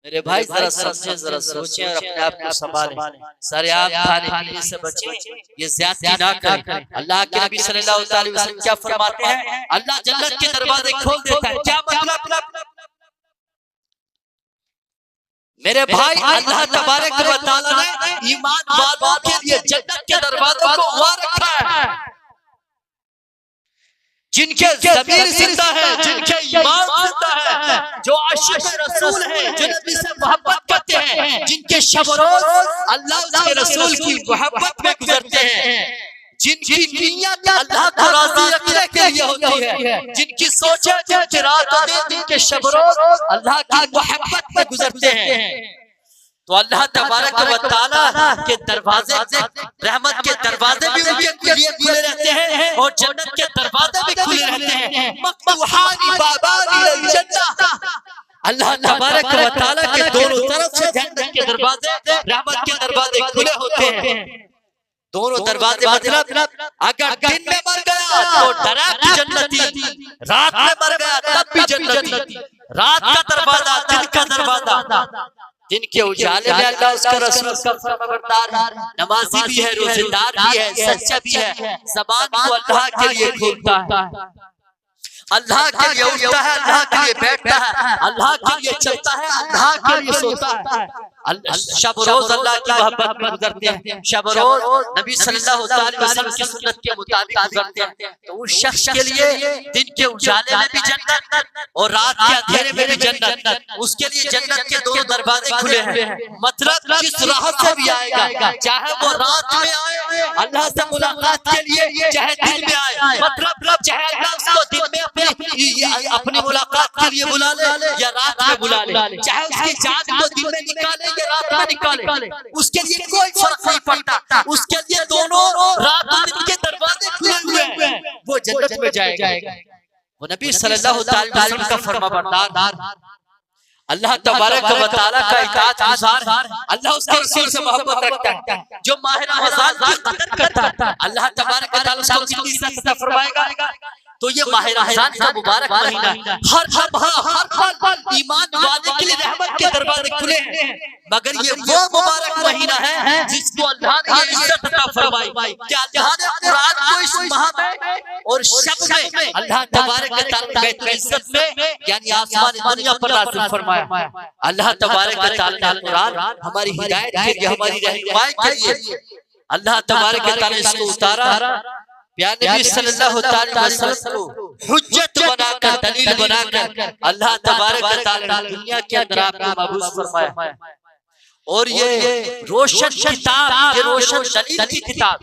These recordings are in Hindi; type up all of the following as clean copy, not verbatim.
मेरे भाई जरा समझे, जरा सोचें और अपने आप को संभालें। सरेआम खाने पीने से बचें, ये ज्यादती ना करें। अल्लाह के नबी सल्लल्लाहु अलैहि वसल्लम क्या फरमाते हैं? अल्लाह जन्नत के दरवाजे खोल देता है। क्या मतलब? मेरे भाई, अल्लाह तबारक व तआला ने ईमान वालों के लिए जन्नत के दरवाजों को हुआ रखा है। जिनके ज़मीर जिंदा है, जिनके ईमान जिंदा है, जो आशिक रसूल हैं, जो नबी से मोहब्बत करते हैं, जिनके शब रोज अल्लाह उसके रसूल की मोहब्बत में गुजरते हैं, जिनकी नियत अल्लाह को राजी रखने के लिए होती है, जिनकी सोचें जिनके रात और दिन, जिनके शब रोज अल्लाह की मोहब्बत में गुजरते हैं, तो अल्लाह तबारक व तआला के दरवाजे, रहमत के दरवाजे भी उनके लिए खुले रहते हैं और जन्नत के दरवाजे भी खुले रहते हैं। मफ्तूहानी बाबानी जन्नत, अल्लाह तबारक व तआला के दोनों तरफ से जन्नत के दरवाजे, रहमत के दरवाजे खुले होते हैं। दोनों दरवाजे मतलब अगर दिन में मर गया तो डायरेक्ट जन्नती, रात में मर गया तब भी जन्नती। रात का दरवाजा, दिन का दरवाजा, दिन के उजाले में अल्लाह उसका रसूल का फरमाबरदार है, नमाजी भी है, रोजेदार भी है, सच्चा भी है, ज़बान को अल्लाह के लिए खोलता है, अल्लाह के लिए उठता है, अल्लाह के लिए बैठता है, अल्लाह के लिए चलता है, अल्लाह के लिए सोता है। शब रोज अल्लाह की मोहब्बत में गुजरते हैं, शब रोज नबी सल्लल्लाहु अलैहि वसल्लम की सुन्नत के मुताबिक गुजरते हैं। तो उस शख्स के लिए दिन के उजाले में भी जन्नत और रात के अंधेरे में भी जन्नत, उसके लिए जन्नत के दोनों दरवाजे खुले हैं। मतलब जिस राह से भी आएगा, चाहे वो रात में आए अल्लाह से मुलाकात के लिए, चाहे दिन में आए, मतलब चाहे अल्लाह उसको दिन में अपनी मुलाकात के लिए बुला ले या रात में बुला ले, चाहे उसकी जान को दिन में निकाले या रात में निकाले, उसके लिए कोई फर्क नहीं पड़ता। उसके लिए दोनों रात और दिन के दरवाजे खुले हुए हैं, वो जन्नत में जाएगा। वो नबी सल्लल्लाहु अलैहि वसल्लम का फरमाबरदार, अल्लाह तबारक व तआला का इताअत गुज़ार, अल्लाह उसके रसूल से मोहब्बत रखता है, जो माह रमज़ान की कदर करता है, अल्लाह तबारक व तआला उसको कितनी इज़्ज़त फरमाएगा। तो ये माह रमज़ान का मुबारक महीना, हर पल ईमान वाले के लिए रहमत के दरवाजे खुले हैं, मगर ये वो मुबारक महीना है जिसको अल्लाह ने इज्जत अता फरमाई। क्या अल्लाह ने कुरान को इस माह में और शब में अल्लाह तबारक व तआला ने इज्जत में यानी आसमान दुनिया पर नाज़िल फरमाया। अल्लाह तबारक व तआला ने कुरान हमारी हिदायत के लिए, हमारी रहनुमाई के लिए अल्लाह तबारक व तआला ने इसको उतारा। प्यारे नबी सल्लल्लाहु अलैहि वसल्लम को हुज्जत बनाकर, दलील बनाकर अल्लाह तबारक व तआला ने दुनिया के अंदर आपको मबूस फरमाया। और ये रोशन किताब, ये रोशन दलील की किताब,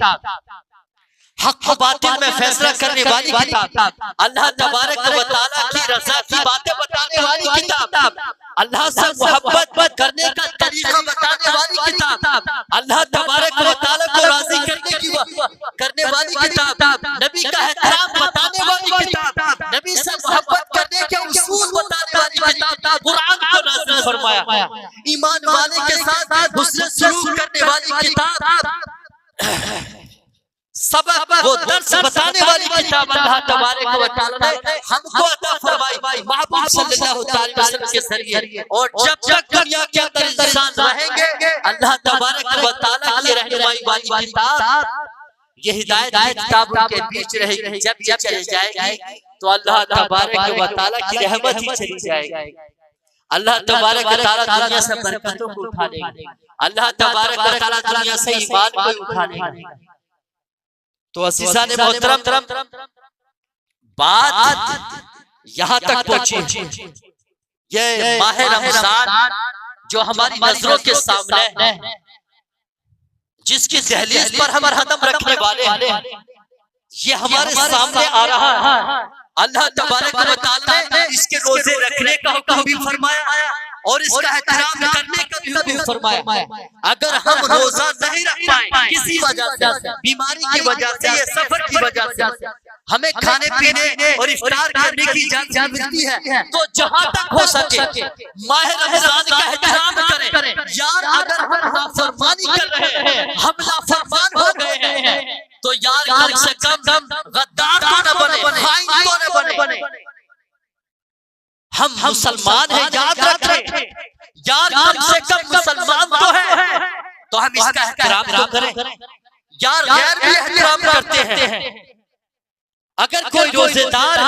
हक व बातिल में फैसला करने वाली किताब, अल्लाह तबारक व तआला की रज़ा की बातें बताने वाली किताब, अल्लाह से मोहब्बत करने का तरीका बताने वाली किताब, अल्लाह तबारक व तआला को राजी करने वाली किताब, नबी का एहतराम बताने वाली किताब, नबी से मोहब्बत करने के उसूल बताने वाली किताब, कुरान को नाज़िल फरमाया। ईमान वाले के साथ हुस्न सलूक करने वाली किताब, सबक वो दर्स बताने वाली किताब अल्लाह तबारक व तआला ने हमको अता फरमाई महबूब सल्लल्लाहु अलैहि वसल्लम के जरिए। और जब तक दुनिया के अंदर इंसान रहेंगे, अल्लाह तबारक व तआला की रहनुमाई वाली किताब, ये हिदायत की किताब उनके बीच रहेगी। जब ये चली जाएगी तो अल्लाह तबारक व तआला की रहमत ही चली जाएगी। अल्लाह तबारक व तआला दुनिया से बरकतों को उठा लेंगे, अल्लाह तबारक व तआला दुनिया से ईमान को उठा लेंगे। तो अज़ीज़ा ने मोहतरम, बात यहाँ तक पहुंची। ये माह रमज़ान जो हमारी नजरों के सामने है, जिसकी दहलीज पर हम कदम रखने वाले हैं, ये हमारे सामने आ रहा है। अल्लाह तबारक व तआला ने इसके रोजे रखने का हुक्म भी फरमाया और इसका एहतराम करने का भी हुक्म फरमाया। अगर हम रोजा नहीं रख पाए किसी वजह से, बीमारी की वजह से या सफर की वजह से, हमें खाने पीने और इफ्तार करने की इजाजत मिलती है, तो जहां तक हो सके माह रमज़ान का एहतराम करें। यार अगर हम नाफरमानी कर रहे हैं, हम नाफरमान हो गए हैं, तो यार कम से कम गद्दार तो न बने, खाइन तो न बने। हम मुसलमान हैं, याद रखें, यार कम से कम मुसलमान तो है तो हम इसका एहतराम तो करें। यार गैर भी एहतराम करते हैं। अगर कोई रोजेदार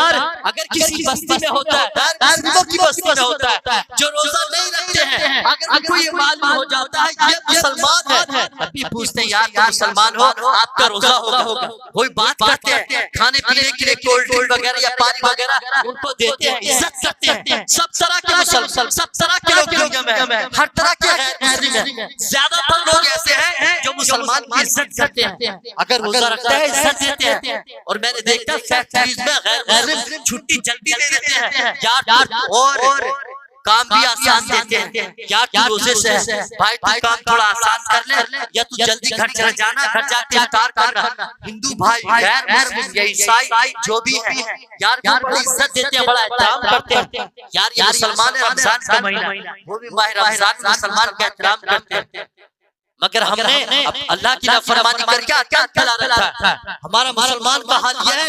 अगर किसी बस्ती में होता है, मुस्लिमों की बस्ती में होता है, जो रोजा नहीं रखते हैं, अगर उनको ये मालूम हो जाता है ये मुसलमान है, अभी पूछते हैं यार मुसलमान हो आपका रोजा होगा। कोई बात करते हैं, खाने पीने के लिए कोल्ड ड्रिंक वगैरह या पानी वगैरह उनको देते हैं, इज्जत करते हैं। सब तरह के मुसलमान, सब तरह के लोग दुनिया में है, हर तरह के मुस्लिम है। ज्यादातर लोग ऐसे हैं जो मुसलमान की इज्जत करते हैं, अगर रोजा रखता है इज्जत देते हैं। और मैंने देखा फैक्ट्रीज में गैर मुस्लिम छुट्टी जल्दी दे देते हैं यार, और काम भी आसान देते हैं यार। तू रोजे से है भाई, तू काम थोड़ा आसान कर ले, या तू जल्दी घर चला जाना, घर जाके इफ्तार करना। हिंदू भाई गैर मुस्लिम या ईसाई जो भी है यार, बड़ी इज्जत देते हैं, बड़ा एहतराम करते हैं यार। ये मुसलमान है, रमजान का महीना, वो भी माह रमजान में मुसलमान का एहतराम करते हैं। मगर हमने अल्लाह की नाफरमानी करके क्या कहला रखा है। हमारा मुसलमान का हाल यह है,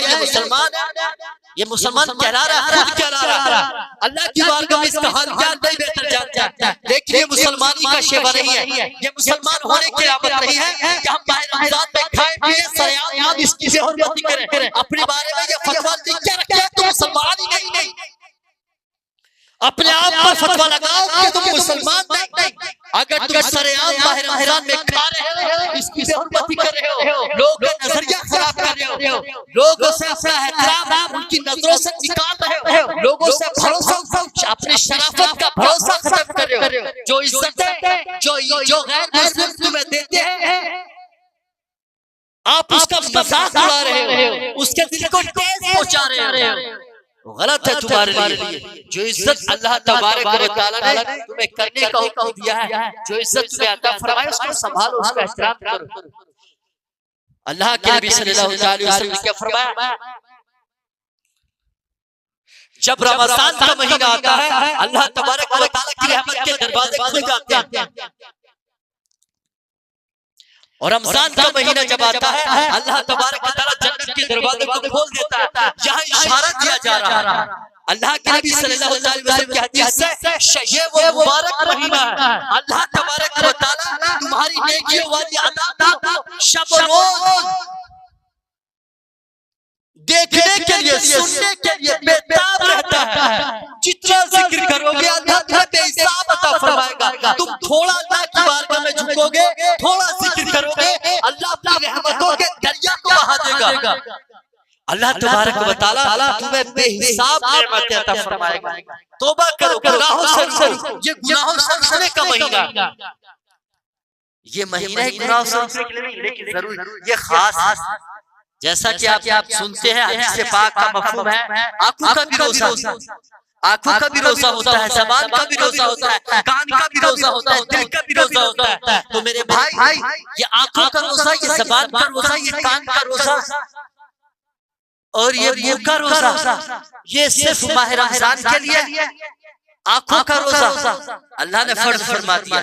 ये मुसलमान कहला रहा है, खुद कहला रहा है। अल्लाह की बारगाह में इसका हाल क्या नहीं बेहतर जानता है। लेकिन ये मुसलमानी का शेवा नहीं है, ये मुसलमान होने की आमद नहीं है कि हम माह रमजान में खाए पिए सरेआम इसकी बेहुरमती करें। अपने बारे में ये फतवा लिख के रखे तो मुसलमान ही नहीं, अपने आप पर फतवा लगाओ कि तुम मुसलमान नहीं। अगर तुम सरेआम माह रमजान में खा रहे हो, इसकी बेहुरमती कर रहे हो, लोगों का नजरिया खराब कर रहे हो, लोगों से अपना एहतराम उनकी नजरों से निकाल रहे हो, लोगों से भरोसा, अपनी शराफत का भरोसा खत्म कर रहे हो। जो इज्जत है जो गैर मुस्लिम तुम्हें देते हैं, आप उसका मजाक उड़ा रहे हो, उसके दिल को ठेस पहुंचा रहे हो। गलत है तुम्हारे लिए। जो इज्जत अल्लाह तबारक व तआला ने तुम्हें करने का हुक्म दिया है, जो इज्जत तुम्हें अता फरमाया उसको संभालो, उसका एहतराम करो। अल्लाह के नबी सल्लल्लाहु अलैहि वसल्लम ने क्या फरमाया, जब रमजान का महीना आता है अल्लाह तबारक व तआला की रहमत के दरवाजे खुल जाते हैं। और रमजान का महीना जब आता है अल्लाह तबारक व तआला जन्नत के दरवाजे को खोल देता है। यहाँ इशारा किया जा रहा है अल्लाह के नबी सल्लल्लाहु अलैहि वसल्लम की हदीस से, ये वो मुबारक महीना है, अल्लाह तबारक व तआला तुम्हारी नेकियों वाली अदा को शब और रोज देखने के लिए, सुनने के लिए बेताब रहता है। जितना जिक्र करोगे अल्लाह तुम्हें बेहिसाब अता फरमाएगा। तुम थोड़ा अल्लाह की बारगाह में झुकोगे, थोड़ा जिक्र करोगे, अल्लाह अपनी रहमतों के दरिया को बहा देगा। अल्लाह तबारक व तआला तुम्हें बेहिसाब नेमतें अता फरमाएगा। तौबा करो, गुनाहों से, ये गुनाहों से का महीना, ये महीना ही गुनाहों से के लिए नहीं, लेकिन जरूर ये खास, जैसा कि आप सुनते हैं हदीस पाक का मफहूम है, आंखों का भी रोजा, आंखों का भी रोजा होता है, ज़बान का भी रोजा होता है, कान का भी रोजा होता है, दिल का भी रोजा होता है। तो मेरे भाई ये आंखों का रोजा, ये ज़बान का रोजा, ये कान का रोजा और ये मुंह का रोजा, ये सिर्फ माह रमजान के लिए। आंखों का रोजा अल्लाह ने फर्ज फरमा दिया।